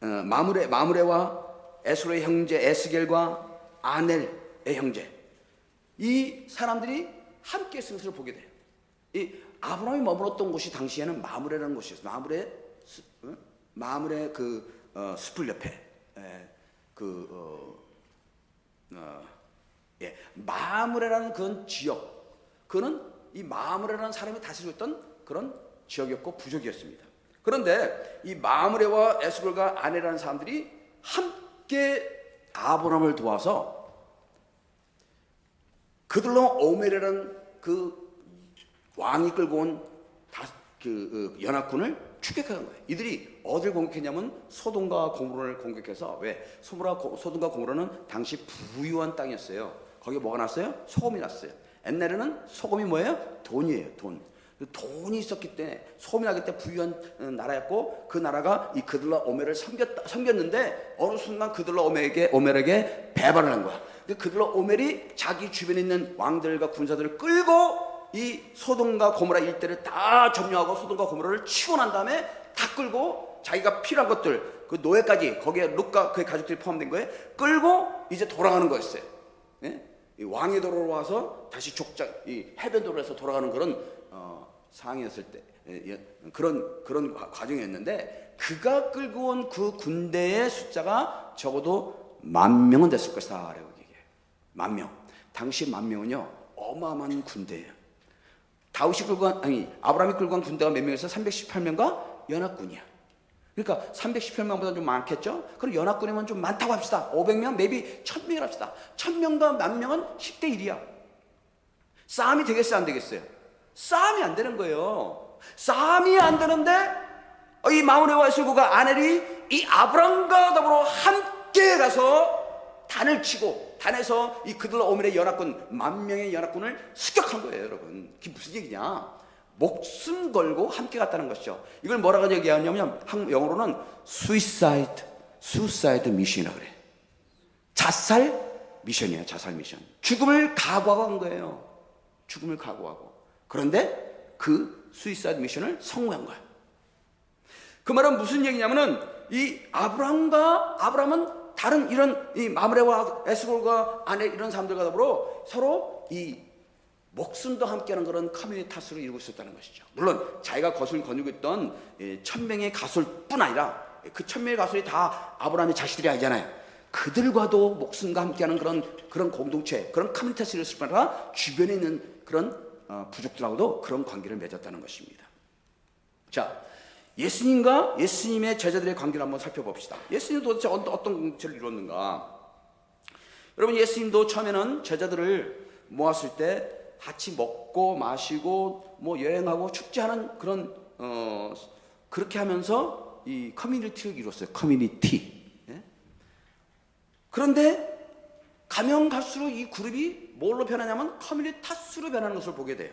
마므레와 에스로의 형제 에스겔과 아넬의 형제, 이 사람들이 함께 쓴 것을 보게 돼요. 이 아브라함이 머물렀던 곳이 당시에는 마므레라는 곳이었어요. 마므레 숲을 옆에 마므레라는 그런 지역, 그는 이 마므레라는 사람이 다스리고 있던 그런 지역이었고 부족이었습니다. 그런데 이 마므레와 에스겔과 아내라는 사람들이 함께 아브라함을 도와서 그들로 오멜이라는 그 왕이 끌고 온 연합군을 추격한 거예요. 이들이 어딜 공격했냐면 소돔과 고모라를 공격해서, 왜? 소돔과 고모라는 당시 부유한 땅이었어요. 거기에 뭐가 났어요? 소금이 났어요. 옛날에는 소금이 뭐예요? 돈이에요. 돈이 있었기 때문에, 소금이 나기 때문에 부유한 나라였고, 그 나라가 이 그들라 오멜을 섬겼는데 어느 순간 그들라 오멜에게 배반을 한 거야. 그들라 오멜이 자기 주변에 있는 왕들과 군사들을 끌고 이 소돔과 고모라 일대를 다 점령하고 소돔과 고모라를 치고 난 다음에 다 끌고 자기가 필요한 것들, 그 노예까지, 거기에 룻과 그의 가족들이 포함된 거에 끌고 이제 돌아가는 거였어요. 예? 이 왕의 도로로 와서 다시 이 해변도로에서 돌아가는 그런 상황이었을 때, 그런 과정이었는데, 그가 끌고 온 그 군대의 숫자가 적어도 10,000명은 됐을 것이다 라고 얘기해요. 10,000명. 당시 10,000명은요 어마어마한 군대예요. 아브라함이 끌고 간 군대가 몇 명에서 318명과 연합군이야. 그러니까 318명보다 좀 많겠죠? 그럼 연합군이면 좀 많다고 합시다. 500명, maybe 1,000명을 합시다. 1,000명과 10,000명은 10대 1이야. 싸움이 되겠어요, 안 되겠어요? 싸움이 안 되는 거예요. 싸움이 안 되는데 이 마므레와 에스겔과 아넬이 이 아브라함과 더불어 함께 가서 단을 치고, 단에서 이 그들라 오멜의 연합군 10,000명의 연합군을 습격한 거예요, 여러분. 그게 무슨 얘기냐? 목숨 걸고 함께 갔다는 것이죠. 이걸 뭐라고 얘기하냐면 영어로는 suicide mission이라고 그래. 자살 미션이에요. 자살 미션. 죽음을 각오하고 한 거예요. 죽음을 각오하고. 그런데 그 suicide 미션을 성공한 거예요. 그 말은 무슨 얘기냐면은 이 아브라함은 다른 이런 이 마므레와 에스겔과 아내 이런 사람들과 더불어 서로 이 목숨도 함께하는 그런 커뮤니타스를 이루고 있었다는 것이죠. 물론 자기가 거슬 거느리고 있던 1,000명의 가술뿐 아니라 그 1,000명의 가술이 다 아브라함의 자식들이 아니잖아요. 그들과도 목숨과 함께하는 그런 공동체, 그런 커뮤니타스를 이뤘을 뿐 아니라 주변에 있는 그런 부족들하고도 그런 관계를 맺었다는 것입니다. 자, 예수님과 예수님의 제자들의 관계를 한번 살펴봅시다. 예수님은 도대체 어떤 공동체를 이뤘는가? 여러분, 예수님도 처음에는 제자들을 모았을 때 같이 먹고 마시고 뭐 여행하고 축제하는 그런 그렇게 하면서 이 커뮤니티를 이뤘어요. 커뮤니티. 예? 그런데 가면 갈수록 이 그룹이 뭘로 변하냐면 커뮤니타스로 변하는 것을 보게 돼요.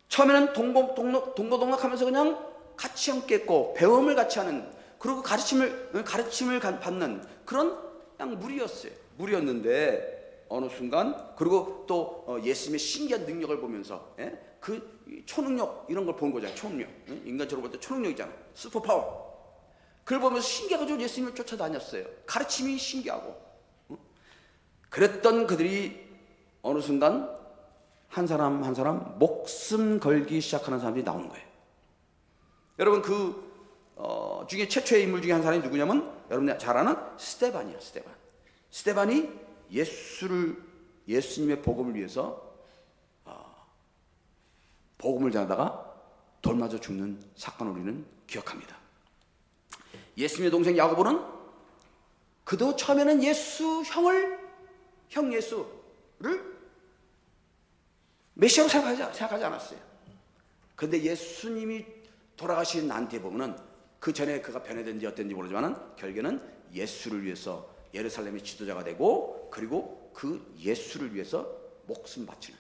처음에는 동고동락하면서 그냥 같이 함께 했고 배움을 같이 하는, 그리고 가르침을 받는 그런 그냥 무리였는데 어느 순간, 그리고 또 예수님의 신기한 능력을 보면서 그 초능력 이런 걸 본 거잖아요. 초능력, 인간적으로 볼 때 초능력이잖아요. 슈퍼파워. 그걸 보면서 신기해가지고 예수님을 쫓아다녔어요. 가르침이 신기하고. 그랬던 그들이 어느 순간 한 사람 한 사람 목숨 걸기 시작하는 사람들이 나오는 거예요. 여러분, 그 중에 최초의 인물 중에 한 사람이 누구냐면 여러분이 잘 아는 스데반이에요. 스데반이 예수님의 복음을 위해서 복음을 전하다가 돌 맞아 죽는 사건을 우리는 기억합니다. 예수님의 동생 야고보는 그도 처음에는 형 예수를 메시아로 생각하지 않았어요. 그런데 예수님이 돌아가신 난 뒤에 보면은 그 전에 그가 변해든지 어땠는지 모르지만은 결국에는 예수를 위해서 예루살렘의 지도자가 되고, 그리고 그 예수를 위해서 목숨 바치는.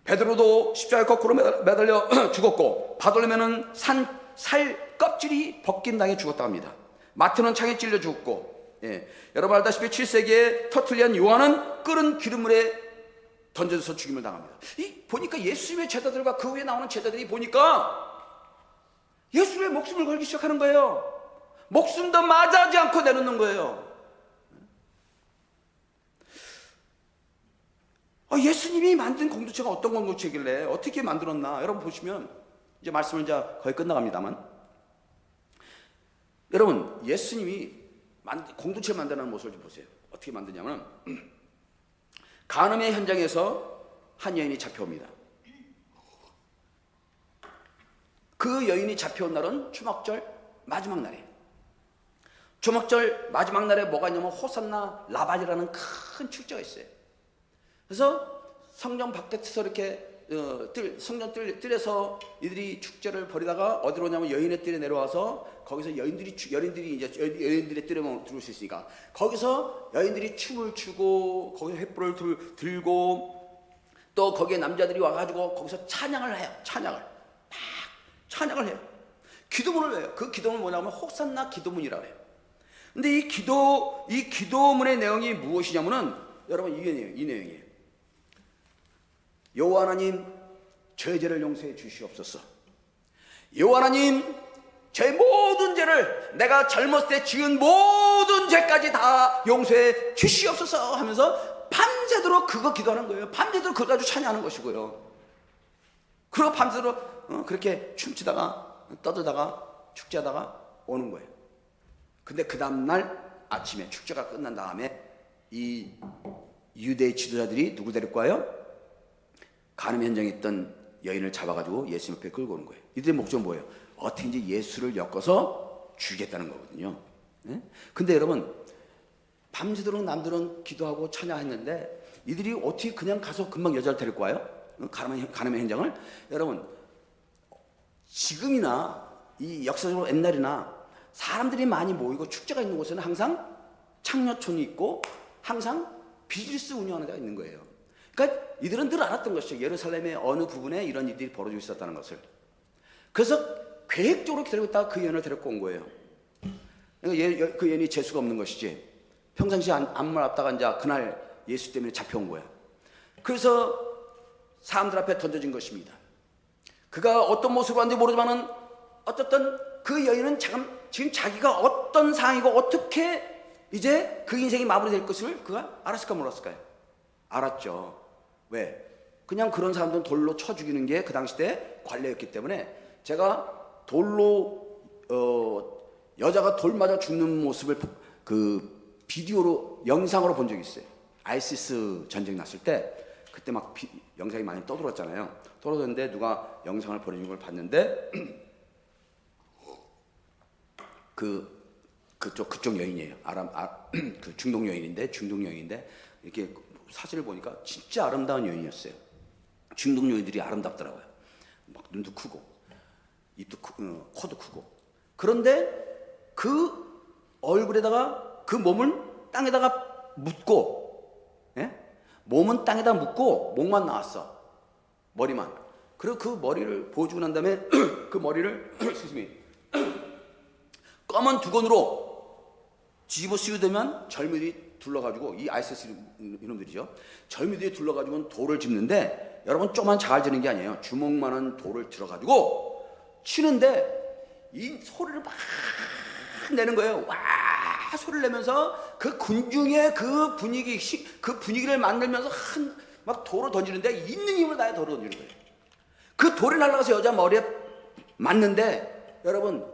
베드로도 십자가에 거꾸로 매달려 죽었고, 바돌로매는 살 껍질이 벗긴 당해 죽었다고 합니다. 마트는 창에 찔려 죽었고, 여러분 알다시피 7세기에 터툴리안 요한은 끓은 기름물에 던져져서 죽임을 당합니다. 보니까 예수님의 제자들과 그 후에 나오는 제자들이 보니까 예수의 목숨을 걸기 시작하는 거예요. 목숨도 맞이하지 않고 내놓는 거예요. 예수님이 만든 공동체가 어떤 공동체길래 어떻게 만들었나? 여러분 보시면 이제 말씀은 이제 거의 끝나갑니다만, 여러분 예수님이 공동체 만드는 모습을 좀 보세요. 어떻게 만드냐면 간음의 현장에서 한 여인이 잡혀옵니다. 그 여인이 잡혀온 날은 초막절 마지막 날이에요. 초막절 마지막 날에 뭐가 있냐면 호산나 라바지라는 큰 축제가 있어요. 그래서 성전 밖에서 이렇게 성전 뜰에서 이들이 축제를 벌이다가 어디로 오냐면 여인의 뜰에 내려와서 거기서 여인들이 이제 여인들의 뜰에 들어올 수 있으니까 거기서 여인들이 춤을 추고 거기서 횃불을 들고 또 거기에 남자들이 와가지고 거기서 찬양을 해요. 찬양을 해요. 기도문을 해요. 그 기도문은 뭐냐면 호산나 기도문이라고 해요. 근데 이 기도문의 내용이 무엇이냐면은 여러분 이 내용이에요. 여호와 하나님, 저의 죄를 용서해 주시옵소서. 여호와 하나님, 제 모든 죄를, 내가 젊었을 때 지은 모든 죄까지 다 용서해 주시옵소서 하면서 밤새도록 그거 기도하는 거예요. 밤새도록 그거 가지고 찬양하는 것이고요. 그리고 밤새도록 그렇게 춤추다가 떠들다가 축제하다가 오는 거예요. 근데 그 다음날 아침에 축제가 끝난 다음에 이 유대의 지도자들이 누구 데리고 와요? 간음 현장에 있던 여인을 잡아가지고 예수 옆에 끌고 오는 거예요. 이들의 목적은 뭐예요? 어떻게든지 예수를 엮어서 죽이겠다는 거거든요. 근데 여러분 밤새도록 남들은 기도하고 찬양했는데 이들이 어떻게 그냥 가서 금방 여자를 데리고 와요? 간음의 현장을? 여러분 지금이나 이 역사적으로 옛날이나 사람들이 많이 모이고 축제가 있는 곳에는 항상 창녀촌이 있고 항상 비즈니스 운영하는 데가 있는 거예요. 그러니까 이들은 늘 알았던 것이죠. 예루살렘의 어느 부분에 이런 일들이 벌어지고 있었다는 것을. 그래서 계획적으로 기다리고 있다가 그 여인을 데리고 온 거예요. 그러니까 그 여인이 재수가 없는 것이지. 평상시에 안만 앞다가 이제 그날 예수 때문에 잡혀온 거야. 그래서 사람들 앞에 던져진 것입니다. 그가 어떤 모습으로 왔는지 모르지만은 어쨌든 그 여인은 지금 자기가 어떤 상황이고 어떻게 이제 그 인생이 마무리될 것을 그가 알았을까 몰랐을까요? 알았죠. 왜? 그냥 그런 사람들은 돌로 쳐 죽이는 게 그 당시 때 관례였기 때문에 제가 돌로 여자가 돌 맞아 죽는 모습을 그 비디오로 영상으로 본 적이 있어요. 아이시스 전쟁 났을 때 그때 막 영상이 많이 떠돌았잖아요. 떠돌았는데 누가 영상을 보내준 걸 봤는데 그쪽 여인이에요. 그 중동 여인인데 이렇게 사진을 보니까 진짜 아름다운 여인이었어요. 중동 여인들이 아름답더라고요. 막 눈도 크고 입도 코도 크고. 그런데 그 얼굴에다가 그 몸을 땅에다가 묻고, 몸은 땅에다 묻고 목만 나왔어. 머리만. 그리고 그 머리를 보여주고 난 다음에 그 머리를 검은 두건으로 뒤집어 씌우되면 절미들이 둘러가지고 이 아이시스 이놈들이죠. 절미들이 둘러가지고 돌을 짚는데 여러분 조그만 잘 지는 게 아니에요. 주먹만한 돌을 들어가지고 치는데 이 소리를 막 내는 거예요. 와 소리를 내면서 그 군중의 그 분위기를 만들면서 막 돌을 던지는데 있는 힘을 다해 돌을 던지는 거예요. 그 돌이 날아가서 여자 머리에 맞는데 여러분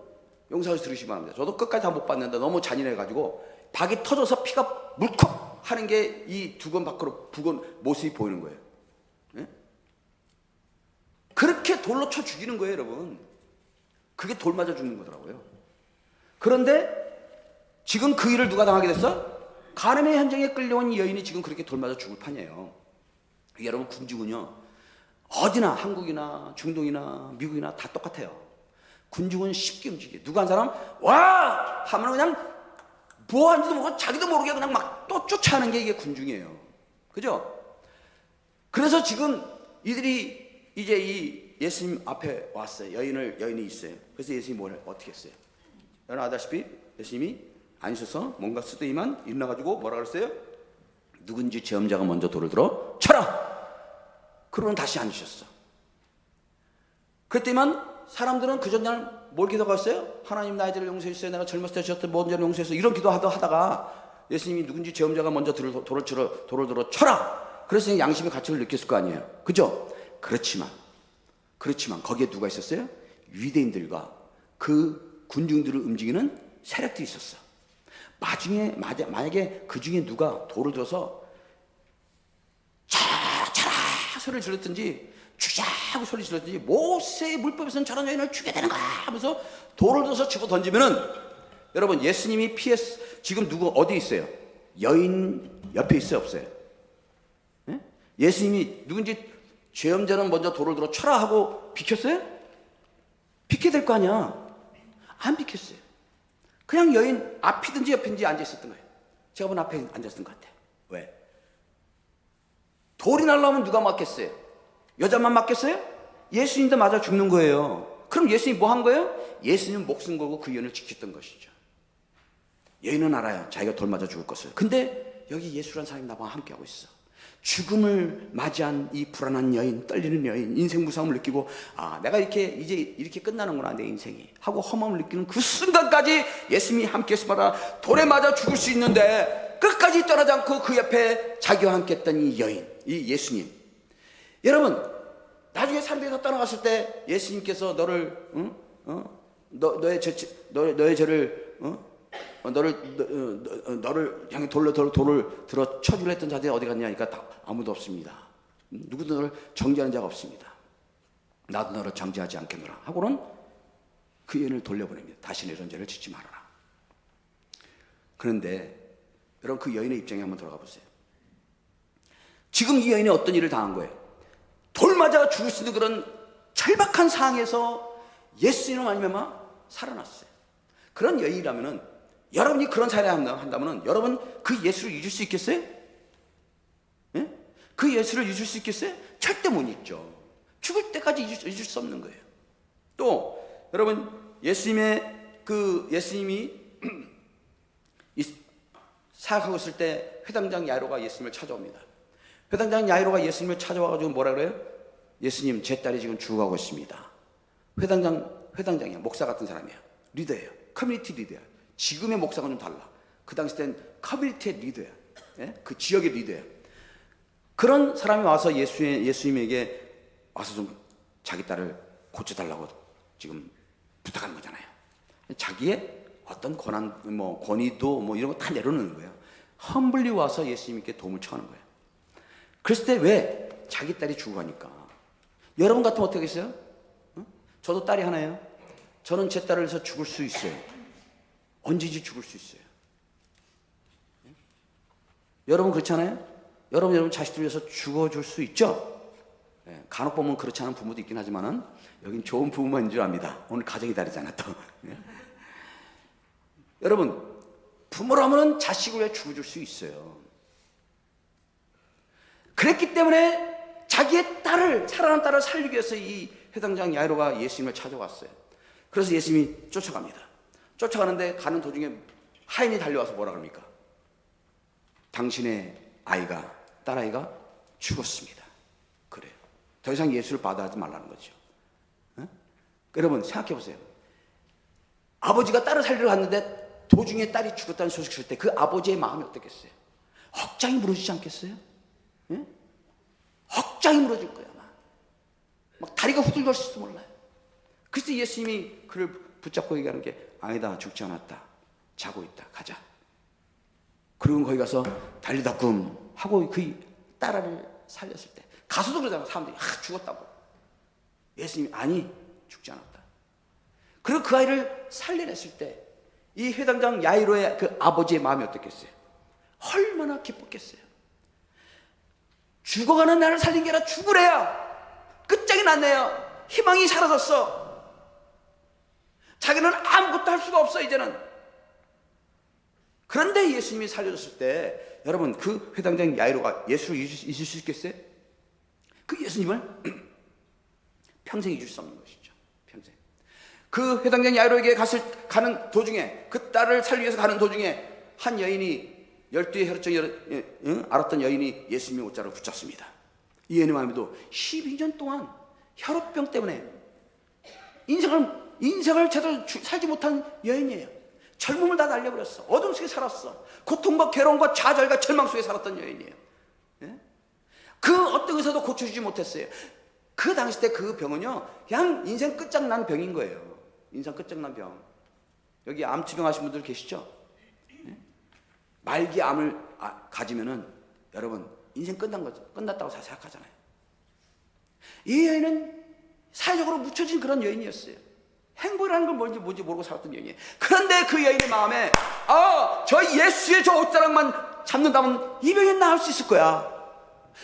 영상을 들으시기 바랍니다. 저도 끝까지 다 못 봤는데 너무 잔인해가지고 박이 터져서 피가 물컥 하는 게 이 두건 밖으로 부건 모습이 보이는 거예요. 그렇게 돌로 쳐 죽이는 거예요, 여러분. 그게 돌 맞아 죽는 거더라고요. 그런데 지금 그 일을 누가 당하게 됐어? 간음의 현장에 끌려온 여인이 지금 그렇게 돌 맞아 죽을 판이에요. 여러분 군중은요 어디나 한국이나 중동이나 미국이나 다 똑같아요. 군중은 쉽게 움직여. 누가 한 사람 와 하면 그냥 뭐 하는지도 모르고 자기도 모르게 그냥 막 또 쫓아하는 게 이게 군중이에요. 그죠? 그래서 지금 이들이 이제 이 예수님 앞에 왔어요. 여인이 있어요. 그래서 예수님이 어떻게 했어요? 여러분 아다시피 예수님이 앉으셔서 뭔가 쓰더니만 일어나가지고 뭐라 그랬어요? 누군지 죄음자가 먼저 돌을 들어 쳐라! 그러고는 다시 앉으셨어. 그랬더니만 사람들은 그 전날 뭘 기도했어요? 하나님 나의 죄를 용서해 주세요. 내가 젊었을 때 지었던 모든 죄를 용서해 주세요. 이런 하다가 예수님이 누군지 죄음자가 먼저 돌을 들어 쳐라. 그래서 양심의 가치를 느꼈을 거 아니에요. 그죠? 그렇지만 거기에 누가 있었어요? 유대인들과 그 군중들을 움직이는 세력들이 있었어. 만약에 그 중에 누가 돌을 들어서 차라 소리를 질렀든지 죽자고 소리 질렀든지 모세의 물법에서는 저런 여인을 죽여야 되는 거야 하면서 돌을 들어서 집어 던지면은, 여러분 예수님이 지금 누구 어디 있어요? 여인 옆에 있어요, 없어요? 예? 예수님이 누군지 죄음자는 먼저 돌을 들어 쳐라 하고 비켰어요? 비켜야 될 거 아니야. 안 비켰어요. 그냥 여인 앞이든지 옆인지 앉아 있었던 거예요. 제가 본 앞에 앉았던 것 같아요. 왜? 돌이 날라오면 누가 맞겠어요? 여자만 맞겠어요? 예수님도 맞아 죽는 거예요. 그럼 예수님이 뭐 한 거예요? 예수님은 목숨 걸고 그 여인을 지켰던 것이죠. 여인은 알아요, 자기가 돌 맞아 죽을 것을. 근데 여기 예수라는 사람이 나와 함께하고 있어. 죽음을 맞이한 이 불안한 여인, 떨리는 여인, 인생 무상함을 느끼고, 내가 이제 이렇게 끝나는구나 내 인생이 하고 허무함을 느끼는 그 순간까지 예수님이 함께했으마라 돌에 맞아 죽을 수 있는데 끝까지 떠나지 않고 그 옆에 자기와 함께했던 이 여인, 이 예수님. 여러분 나중에 사람들이 다 떠나갔을 때 예수님께서 너를 너의 죄를 너를 향해 돌을 들어 쳐주려 했던 자들이 어디 갔냐니까 다 아무도 없습니다. 누구도 너를 정죄하는 자가 없습니다. 나도 너를 정죄하지 않겠노라 하고는 그 여인을 돌려보냅니다. 다시는 이런 죄를 짓지 말아라. 그런데 여러분 그 여인의 입장에 한번 돌아가 보세요. 지금 이 여인이 어떤 일을 당한 거예요? 돌 맞아 죽을 수 있는 그런 절박한 상황에서 예수님을 말미암아 살아났어요. 그런 여인이라면은, 여러분이 그런 사례를 한다면 여러분 그 예수를 잊을 수 있겠어요? 예? 그 예수를 잊을 수 있겠어요? 절대 못 잊죠. 죽을 때까지 잊을 수 없는 거예요. 또 여러분 예수님이 사역하고 있을 때 회당장 야이로가 예수님을 찾아옵니다. 회당장 야이로가 예수님을 찾아와가지고 뭐라 그래요? 예수님, 제 딸이 지금 죽어가고 있습니다. 회당장이야, 목사 같은 사람이야, 리더예요, 커뮤니티 리더야. 지금의 목사가 좀 달라. 그 당시 땐 커뮤니티의 리더야. 예? 그 지역의 리더야. 그런 사람이 와서 예수님에게 와서 좀 자기 딸을 고쳐달라고 지금 부탁하는 거잖아요. 자기의 어떤 권위도 이런 거 다 내려놓는 거예요. 험블리 와서 예수님께 도움을 청하는 거예요. 그랬을 때 왜? 자기 딸이 죽어가니까. 여러분 같으면 어떻게 하겠어요? 저도 딸이 하나예요. 저는 제 딸을 위해서 죽을 수 있어요. 언제든지 죽을 수 있어요. 여러분 그렇잖아요? 여러분 자식들 위해서 죽어줄 수 있죠? 간혹 보면 그렇지 않은 부모도 있긴 하지만은 여긴 좋은 부모인 줄 압니다. 오늘 가정이 다르잖아 또. 여러분 부모라면 자식을 위해 죽어줄 수 있어요. 그랬기 때문에 자기의 살아난 딸을 살리기 위해서 이 회당장 야이로가 예수님을 찾아왔어요. 그래서 예수님이 쫓아갑니다. 쫓아가는데 가는 도중에 하인이 달려와서 뭐라 그럽니까? 당신의 딸아이가 죽었습니다. 그래요. 더 이상 예수를 받아하지 말라는 거죠. 여러분 생각해 보세요. 아버지가 딸을 살리러 갔는데 도중에 딸이 죽었다는 소식 들을 때 그 아버지의 마음이 어떻겠어요? 헉장이 무너지지 않겠어요? 헉장이 무너질 거야. 막 다리가 후들거릴지도 몰라요. 그래서 예수님이 그를 붙잡고 얘기하는 게, 아니다, 죽지 않았다, 자고 있다, 가자. 그리고 거기 가서 달리다꿈 하고 그 딸아이를 살렸을 때, 가서도 그러잖아. 사람들이 죽었다고. 예수님이 아니, 죽지 않았다. 그리고 그 아이를 살려냈을 때 이 회당장 야이로의 그 아버지의 마음이 어떻겠어요? 얼마나 기뻤겠어요. 죽어가는 나를 살린 게 아니라 죽으래야 끝장이 났네요. 희망이 사라졌어. 자기는 아무것도 할 수가 없어 이제는. 그런데 예수님이 살려줬을 때 여러분 그 회당장 야이로가 예수를 잊을 수 있겠어요? 그 예수님을 평생 잊을 수 없는 것이죠. 평생. 그 회당장 야이로에게 가는 도중에, 그 딸을 살리기 위해서 가는 도중에 한 여인이, 12의 혈증을 알았던 여인이 예수님의 옷자락을 붙잡습니다. 이 여인의 마음에도 12년 동안 혈우병 때문에 인생을 제대로 살지 못한 여인이에요. 젊음을 다 날려버렸어. 어둠 속에 살았어. 고통과 괴로움과 좌절과 절망 속에 살았던 여인이에요. 예? 그 어떤 의사도 고쳐주지 못했어요. 그 당시 때 그 병은요, 그냥 인생 끝장난 병인 거예요. 인생 끝장난 병. 여기 암투병 하신 분들 계시죠? 예? 말기 암을 가지면은 여러분 인생 끝난 거죠. 끝났다고 생각하잖아요. 이 여인은 사회적으로 묻혀진 그런 여인이었어요. 행복이라는 걸 뭔지 모르고 살았던 여인이에요. 그런데 그 여인의 마음에 저 예수의 저 옷자락만 잡는다면 이 병이 나을 수 있을 거야.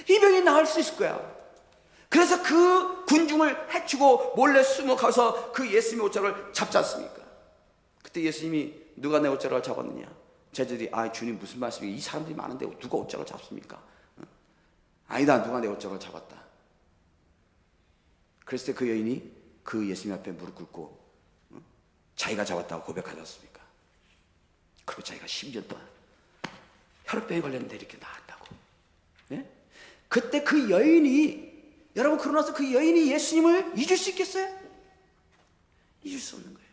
이 병이 나을 수 있을 거야. 그래서 그 군중을 해치고 몰래 숨어 가서 그 예수님의 옷자락을 잡지 않습니까? 그때 예수님이 누가 내 옷자락을 잡았느냐? 제자들이 주님 무슨 말씀이에요? 이 사람들이 많은데 누가 옷자락을 잡습니까? 아니다, 누가 내 옷자락을 잡았다. 그랬을 때 그 여인이 그 예수님 앞에 무릎 꿇고 자기가 잡았다고 고백하지 않습니까? 그리고 자기가 10년 동안 혈압병에 걸렸는데 이렇게 나았다고. 예? 그때 그 여인이, 여러분 그러고 나서 그 여인이 예수님을 잊을 수 있겠어요? 잊을 수 없는 거예요.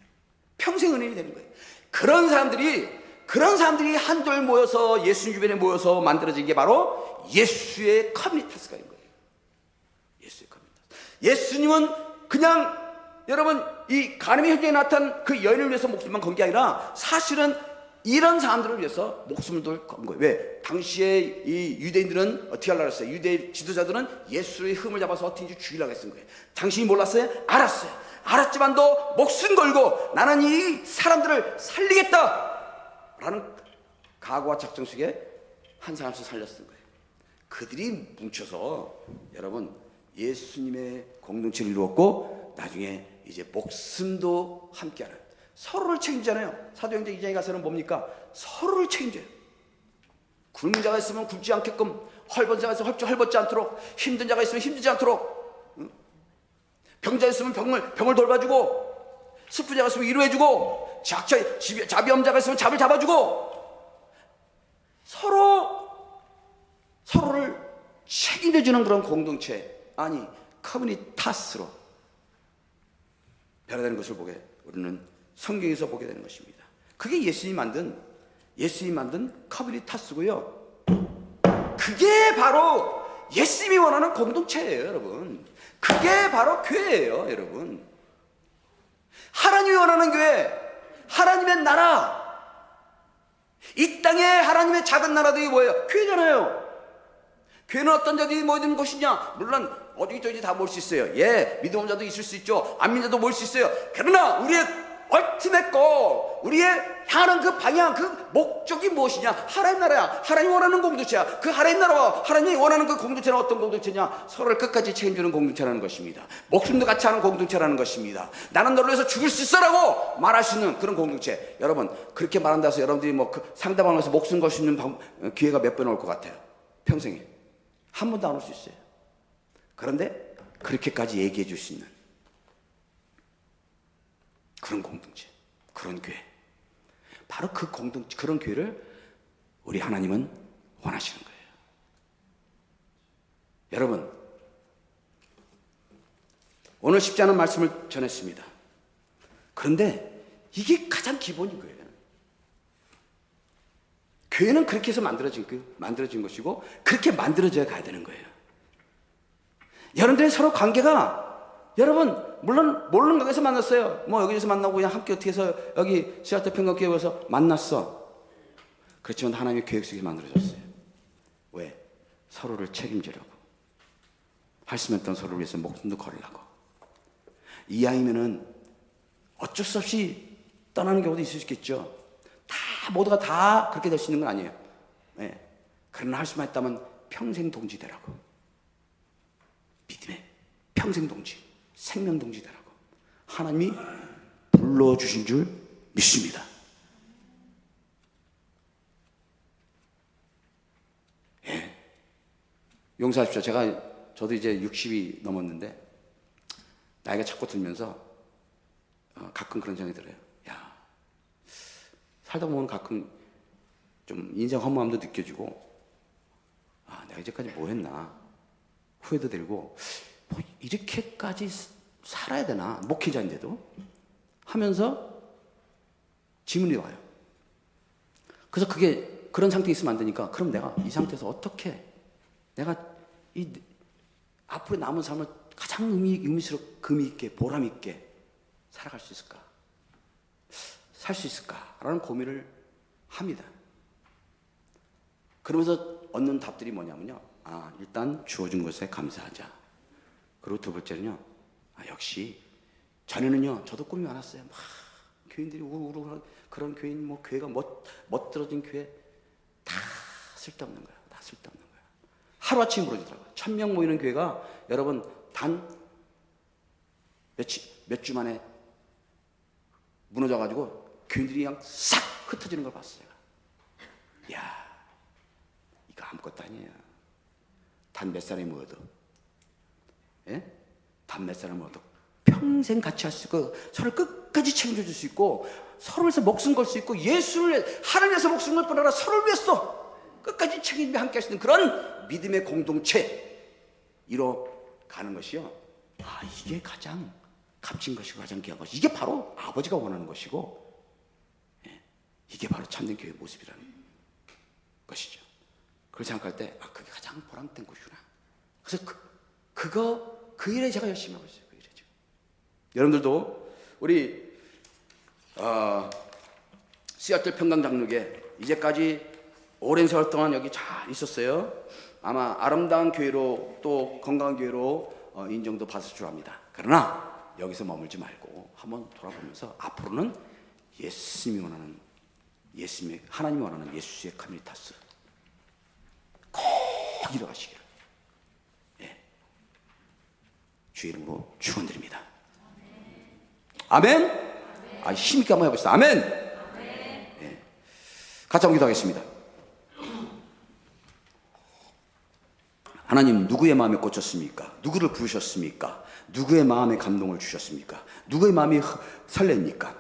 평생 은혜이 되는 거예요. 그런 사람들이 한둘 모여서 예수님 주변에 모여서 만들어진 게 바로 예수의 커뮤니타스가 인 거예요. 예수의 커뮤니타스. 예수님은 그냥 여러분 이 가늠의 현장에 나타난 그 여인을 위해서 목숨만 건 게 아니라 사실은 이런 사람들을 위해서 목숨을 건 거예요. 왜? 당시에 이 유대인들은 어떻게 하려고 했어요? 유대 지도자들은 예수의 흠을 잡아서 어떻게든지 죽이려고 했던 거예요. 당신이 몰랐어요? 알았어요. 알았지만도 목숨 걸고 나는 이 사람들을 살리겠다 라는 각오와 작정 속에 한 사람씩 살렸던 거예요. 그들이 뭉쳐서 여러분 예수님의 공동체를 이루었고 나중에 이제 목숨도 함께하는, 서로를 책임지잖아요. 사도행전 2장에 가서는 뭡니까? 서로를 책임져요. 굶은 자가 있으면 굶지 않게끔, 헐벗은 자가 있으면 헐벗지 않도록, 힘든 자가 있으면 힘들지 않도록, 병자 있으면 병을 돌봐주고, 슬픈 자가 있으면 위로해주고, 자비 없는 자가 있으면 잡을 잡아주고, 서로를 책임져주는 그런 공동체, 아니 커뮤니타스로 변화되는 것을 우리는 성경에서 보게 되는 것입니다. 그게 예수님이 만든 커뮤니타스고요. 그게 바로 예수님이 원하는 공동체예요, 여러분. 그게 바로 교회예요, 여러분. 하나님이 원하는 교회, 하나님의 나라, 이 땅에 하나님의 작은 나라들이 뭐예요? 교회잖아요. 교회는 어떤 자들이 모이는 곳이냐? 물론 어디저디 다 모일 수 있어요. 예, 믿음 자도 있을 수 있죠. 안 믿는 자도 모일 수 있어요. 그러나 우리의 얼티밋 골, 우리의 향하는 그 방향, 그 목적이 무엇이냐? 하나님 나라야. 하나님이 원하는 공동체야. 그 하나님 나라와 하나님이 원하는 그 공동체는 어떤 공동체냐? 서로를 끝까지 책임지는 공동체라는 것입니다. 목숨도 같이 하는 공동체라는 것입니다. 나는 너를 위해서 죽을 수 있어라고 말할 수 있는 그런 공동체. 여러분 그렇게 말한다 해서 여러분들이 상대방에서 목숨 걸 수 있는 기회가 몇 번 올 것 같아요? 평생에 한 번도 안 올 수 있어요. 그런데 그렇게까지 얘기해 줄 수 있는 그런 공동체, 그런 교회, 바로 그 공동체, 그런 교회를 우리 하나님은 원하시는 거예요. 여러분, 오늘 쉽지 않은 말씀을 전했습니다. 그런데 이게 가장 기본인 거예요. 교회는 그렇게 해서 만들어진 것이고 그렇게 만들어져야 가야 되는 거예요. 여러분들의 서로 관계가, 여러분 물론 모르는 관계에서 만났어요. 여기서 만나고 그냥 함께 어떻게 해서 여기 시아틀 평강교회에 와서 만났어. 그렇지만 하나님의 계획 속에 만들어졌어요. 왜? 서로를 책임지려고, 할 수 없던 서로를 위해서 목숨도 걸으려고. 이왕이면은 어쩔 수 없이 떠나는 경우도 있을 수 있겠죠. 모두가 다 그렇게 될 수 있는 건 아니에요. 네. 그러나 할 수만 있다면 평생 동지 되라고. 믿음의 평생 동지, 생명 동지 되라고 하나님이 불러주신 줄 믿습니다. 예. 용서하십시오. 저도 이제 60이 넘었는데 나이가 자꾸 들면서 가끔 그런 생각이 들어요. 살다 보면 가끔 좀 인생 허무함도 느껴지고, 내가 이제까지 뭐 했나 후회도 들고, 이렇게까지 살아야 되나? 목회자인데도 하면서 질문이 와요. 그래서 그런 상태에 있으면 안 되니까 그럼 내가 이 상태에서 어떻게 내가 이 앞으로 남은 삶을 가장 의미 있게 보람 있게 살아갈 수 있을까? 살 수 있을까라는 고민을 합니다. 그러면서 얻는 답들이 뭐냐면요. 일단 주어진 것에 감사하자. 그리고 두 번째는요. 역시 전에는요. 저도 꿈이 많았어요. 막 교인들이 우르르 그런 교인 교회가 멋들어진 교회 다 쓸데없는 거예요. 다 쓸데없는 거예요. 하루아침에 무너지더라고요. 1000명 모이는 교회가 여러분 단 몇 주 만에 무너져가지고 교인들이 그냥 싹 흩어지는 걸 봤어요. 이야, 이거 아무것도 아니에요. 단 몇 사람이 모여도, 단 몇 사람이 모여도 평생 같이 할 수 있고 서로를 끝까지 책임져 줄 수 있고 서로를 위해서 목숨 걸 수 있고 하나님을 위해서 목숨 걸 뿐 아니라 서로를 위해서 끝까지 책임져 함께 할 수 있는 그런 믿음의 공동체 이뤄가는 것이요. 이게 가장 값진 것이고 가장 귀한 것이 이게 바로 아버지가 원하는 것이고 이게 바로 참된 교회의 모습이라는 것이죠. 그걸 생각할 때 그게 가장 보람된 것이구나. 그래서 그 일에 제가 열심히 하고 있어요. 그 일에 지금. 여러분들도 우리 시애틀 평강장로교회 이제까지 오랜 세월 동안 여기 잘 있었어요. 아마 아름다운 교회로 또 건강한 교회로 인정도 받을 줄 압니다. 그러나 여기서 머물지 말고 한번 돌아보면서 앞으로는 하나님이 원하는 예수의 카미니타스 꼭 이뤄가시기를 주의 이름으로 축원드립니다. 아멘. 힘있게 한번 해봅시다. 아멘. 같이 한번 기도하겠습니다. 하나님, 누구의 마음에 꽂혔습니까? 누구를 부르셨습니까? 누구의 마음에 감동을 주셨습니까? 누구의 마음이 설렙니까?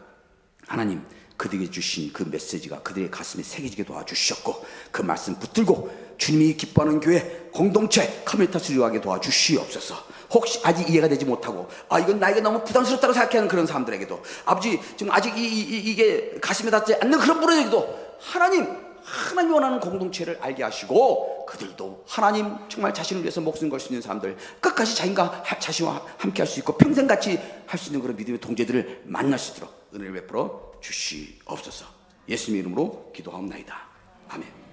하나님, 그들에게 주신 그 메시지가 그들의 가슴에 새겨지게 도와주셨고 그 말씀 붙들고 주님이 기뻐하는 교회 공동체 커뮤니타스를 이루게 도와주시옵소서. 혹시 아직 이해가 되지 못하고 이건 나에게 너무 부담스럽다고 생각하는 그런 사람들에게도 아버지 지금 아직 이게 가슴에 닿지 않는 그런 분에게도 하나님이 원하는 공동체를 알게 하시고 그들도 하나님 정말 자신을 위해서 목숨 걸 수 있는 사람들 끝까지 자신과 함께 할 수 있고 평생 같이 할 수 있는 그런 믿음의 동제들을 만날 수 있도록 은혜를 베풀어 주시옵소서. 예수님 이름으로 기도하옵나이다. 아멘.